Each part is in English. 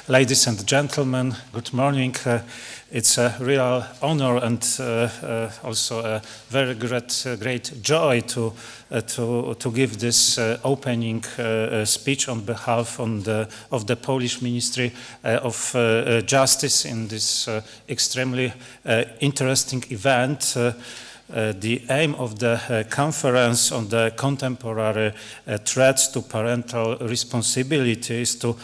Ladies and gentlemen, good morning. It's a real honor and also a very great joy to give this opening speech on behalf of the Polish Ministry of Justice in this extremely interesting event. The aim of the conference on the contemporary threats to parental responsibility is to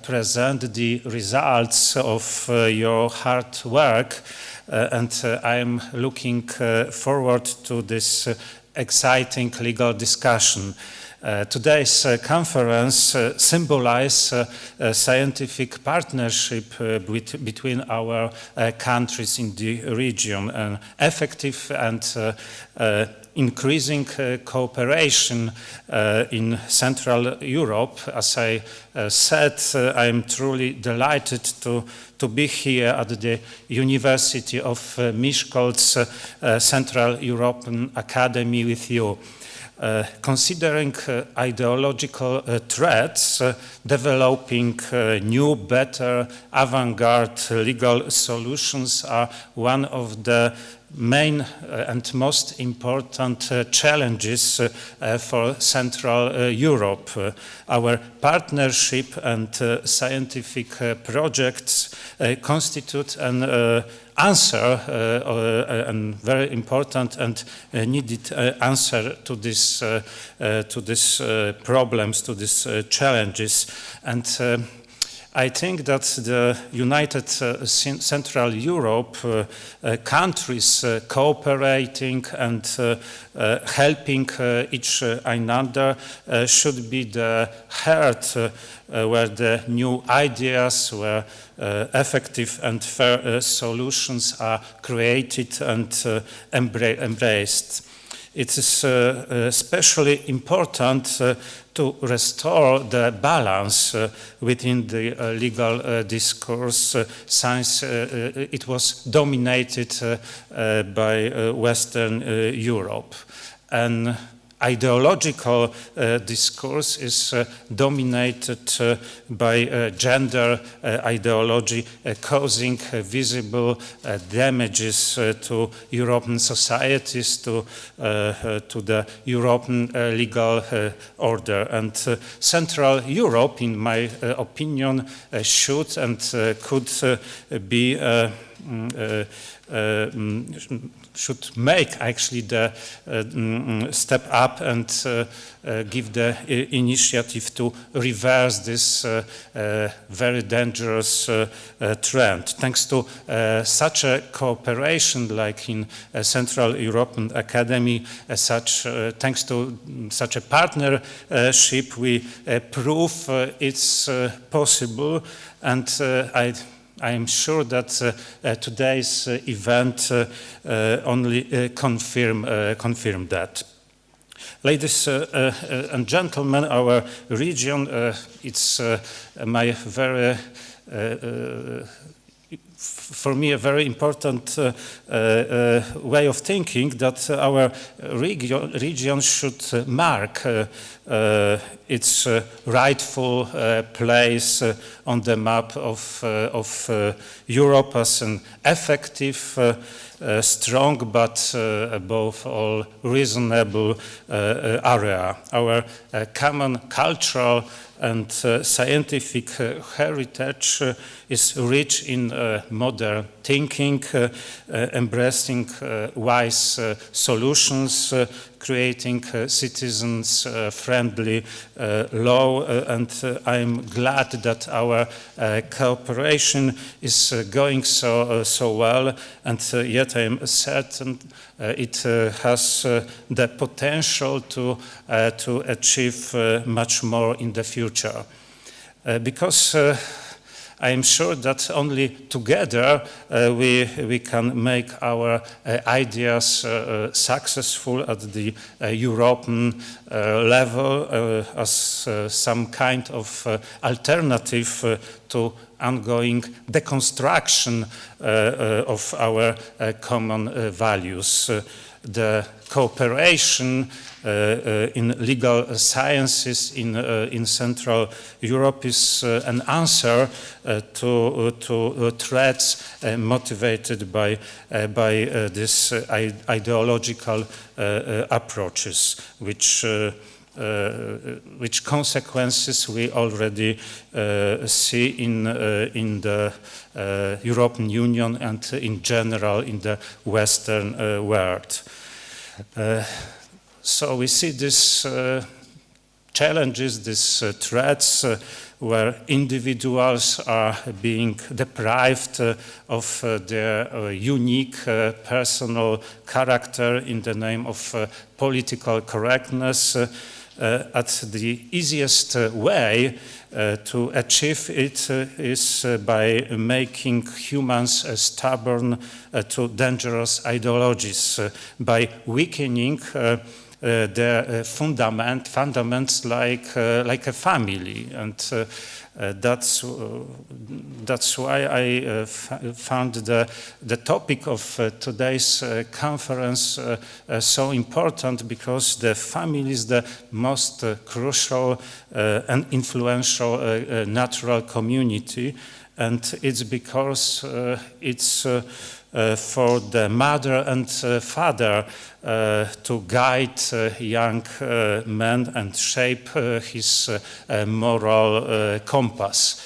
present the results of your hard work, and I am looking forward to this exciting legal discussion. Today's conference symbolizes a scientific partnership between our countries in the region, an effective and increasing cooperation in Central Europe. As I said, I am truly delighted to be here at the University of Miskolc Central European Academy with you. Considering ideological threats, developing new, better, avant-garde legal solutions are one of the main and most important challenges for Central Europe. Our partnership and scientific projects constitute an answer, a very important and needed answer to these problems, to these challenges. And I think that the United Central Europe countries cooperating and helping each another should be the heart where the new ideas, where effective and fair solutions are created and embraced. It is especially important to restore the balance within the legal discourse since it was dominated by Western Europe. An ideological discourse is dominated by gender ideology, causing visible damages to European societies, to the European legal order. And Central Europe, in my opinion, should and could be should make actually the step up and give the initiative to reverse this very dangerous trend. Thanks to such a cooperation like in Central European Academy, thanks to such a partnership, we prove it's possible, and I am sure that today's event only confirm that. Ladies and gentlemen, our region, it's my very for me a very important way of thinking that our region should mark its rightful place on the map of Europe as an effective, strong but above all reasonable area. Our common cultural and scientific heritage is rich in modern thinking, embracing wise solutions, creating citizens-friendly law, and I'm glad that our cooperation is going so well, and yet I am certain it has the potential to achieve much more in the future. Because I am sure that only together we can make our ideas successful at the European level as some kind of alternative to ongoing deconstruction of our common values. the cooperation in legal sciences in Central Europe is an answer to threats motivated by this ideological approaches, which consequences we already see in the European Union and in general in the Western world. So we see these challenges, these threats, where individuals are being deprived of their unique personal character in the name of political correctness. At the easiest way to achieve it is by making humans stubborn to dangerous ideologies, by weakening their fundaments like a family, and that's why I found the topic of today's conference so important, because the family is the most crucial and influential natural community, and it's because it's for the mother and father to guide young man and shape his moral compass.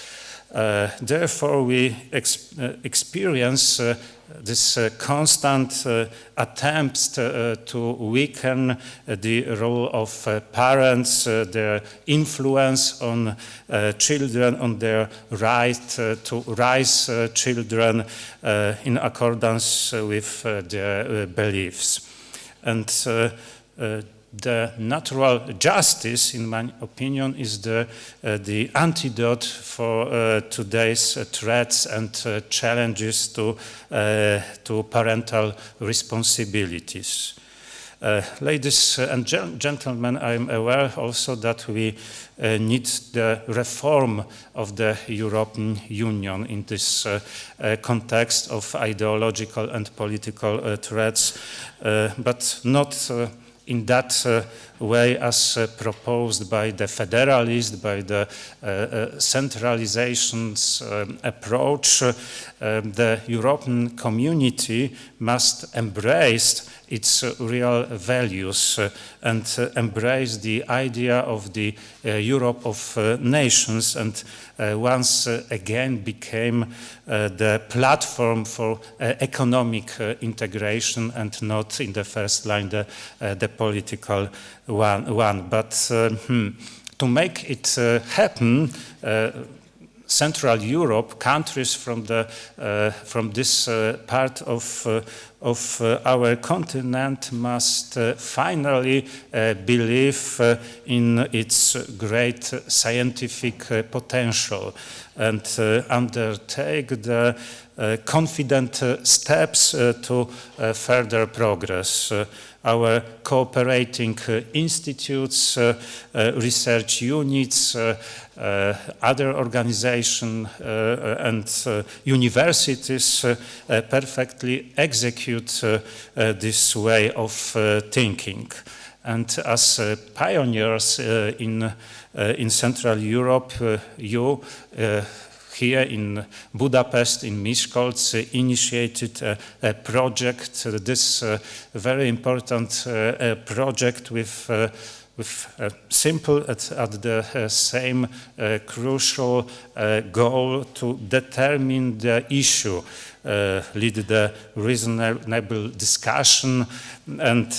Therefore, we experience this constant attempts to weaken the role of parents, their influence on children, on their right to raise children in accordance with their beliefs. And the natural justice, in my opinion, is the antidote for today's threats and challenges to parental responsibilities. Ladies and gentlemen, I'm aware also that we need the reform of the European Union in this context of ideological and political threats, but not in that way as proposed by the federalist, by the centralization's approach. The European community must embrace its real values and embrace the idea of the Europe of nations, and once again became the platform for economic integration, and not in the first line the political one. But to make it happen, Central Europe, countries from this part of our continent must finally believe in its great scientific potential and undertake the confident steps to further progress. Our cooperating institutes, research units, other organizations and universities perfectly execute this way of thinking. And as pioneers in Central Europe, you here in Budapest, in Miskolc, initiated a project, this very important project with simple at the same crucial goal to determine the issue, lead the reasonable discussion, and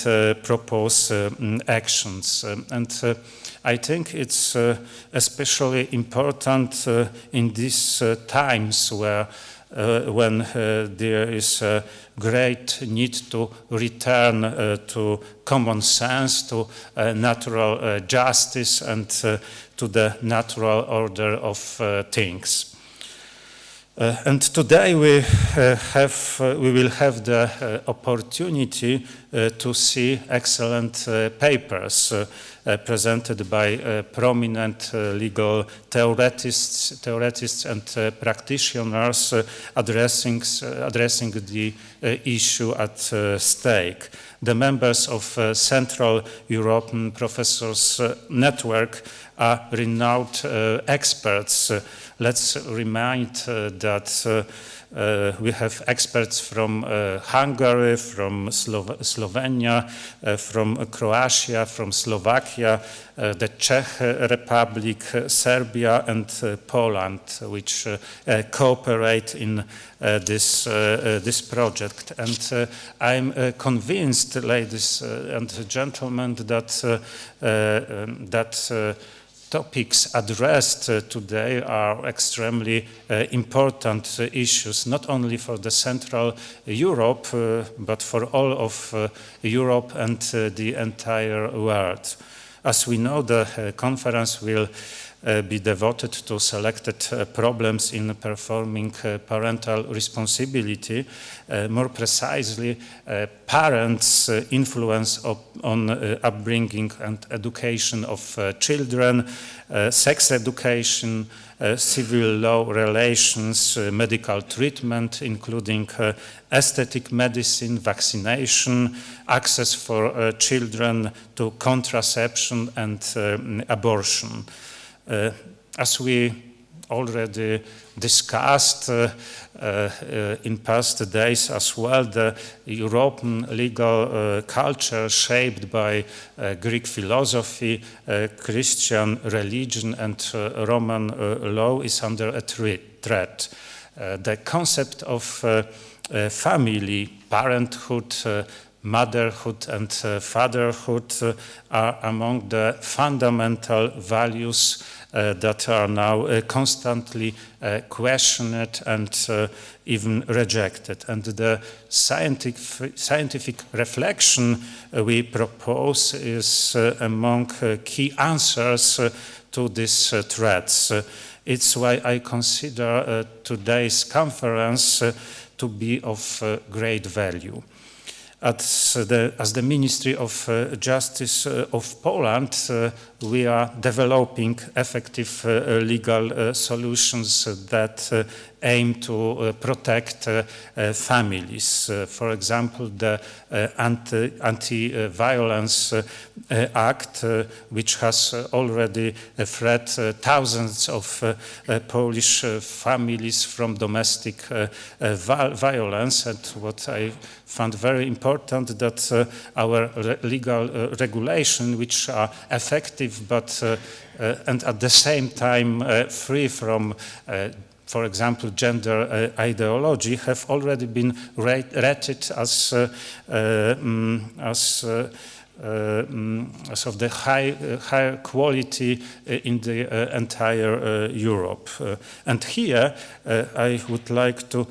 propose actions. And I think it's especially important in these times when there is a great need to return to common sense, to natural justice, and to the natural order of things. And today we will have the opportunity to see excellent papers presented by prominent legal theorists and practitioners addressing the issue at stake. The members of Central European Professors Network are renowned experts. Let's remind that we have experts from Hungary, from Slovenia, from Croatia, from Slovakia, the Czech Republic, Serbia, and Poland, which cooperate in this project. And I'm convinced, ladies and gentlemen, that topics addressed today are extremely important issues, not only for the Central Europe, but for all of Europe and the entire world. As we know, the conference will be devoted to selected problems in performing parental responsibility, more precisely parents' influence on upbringing and education of children, sex education, civil law relations, medical treatment, including aesthetic medicine, vaccination, access for children to contraception and abortion. As we already discussed in past days as well, the European legal culture shaped by Greek philosophy, Christian religion and Roman law is under a threat. The concept of family, parenthood, motherhood and fatherhood are among the fundamental values that are now constantly questioned and even rejected. And the scientific reflection we propose is among key answers to these threats. It's why I consider today's conference to be of great value. As the Ministry of Justice of Poland, we are developing effective legal solutions that aim to protect families. For example, the Anti-Violence Act, which has already freed thousands of Polish families from domestic violence. And what I found very important, that our legal regulation, which are effective but and at the same time free from for example, gender ideology, have already been rated as of the higher quality in the entire Europe. And here I would like to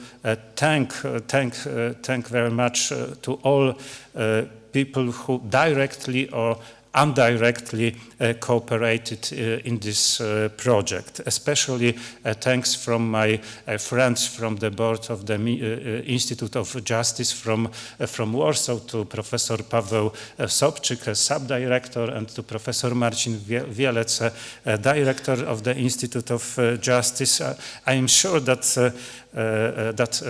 thank very much to all people who directly or indirectly cooperated in this project. Especially thanks from my friends from the board of the Institute of Justice from Warsaw, to Professor Paweł Sobczyk, sub-director, and to Professor Marcin Wielec, director of the Institute of Justice. I am sure that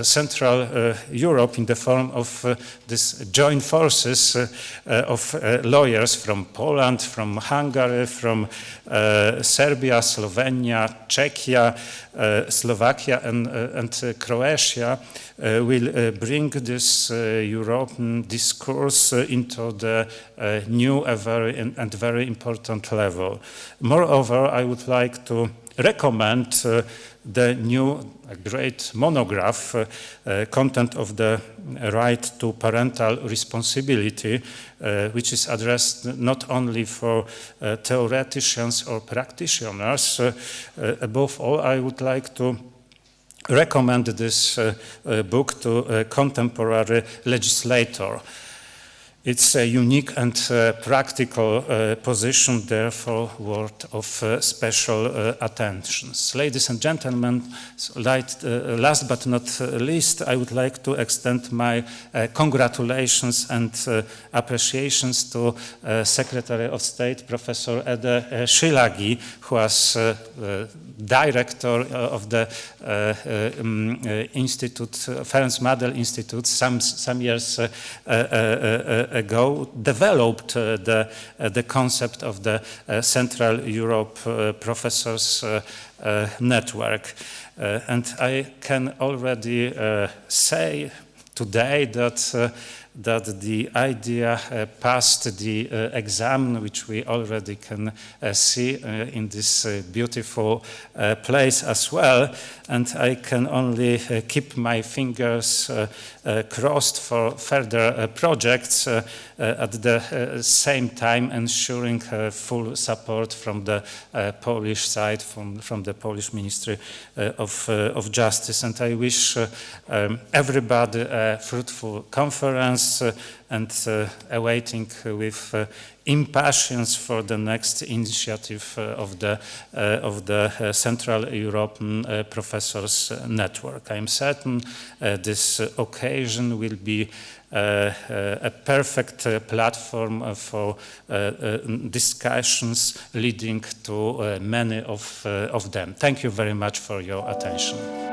Central Europe, in the form of these joint forces of lawyers from Poland, from Hungary, from Serbia, Slovenia, Czechia, Slovakia and Croatia, will bring this European discourse into the new and very important level. Moreover, I would like to recommend the new great monograph, Content of the Right to Parental Responsibility, which is addressed not only for theoreticians or practitioners. Above all, I would like to recommend this book to a contemporary legislator. It's a unique and practical position, therefore worth of special attention. Ladies and gentlemen, last but not least, I would like to extend my congratulations and appreciations to Secretary of State, Professor Ede Szilagyi, who was director of the Institute, Ferenc Mádl Institute, some years ago, developed the concept of the Central Europe Professors Network. And I can already say today that the idea passed the exam, which we already can see in this beautiful place as well. And I can only keep my fingers crossed for further projects, at the same time ensuring full support from the Polish side, from the Polish Ministry of Justice. And I wish everybody a fruitful conference and awaiting with impatience for the next initiative of the Central European Professors Network. I am certain this occasion will be a perfect platform for discussions leading to many of them. Thank you very much for your attention.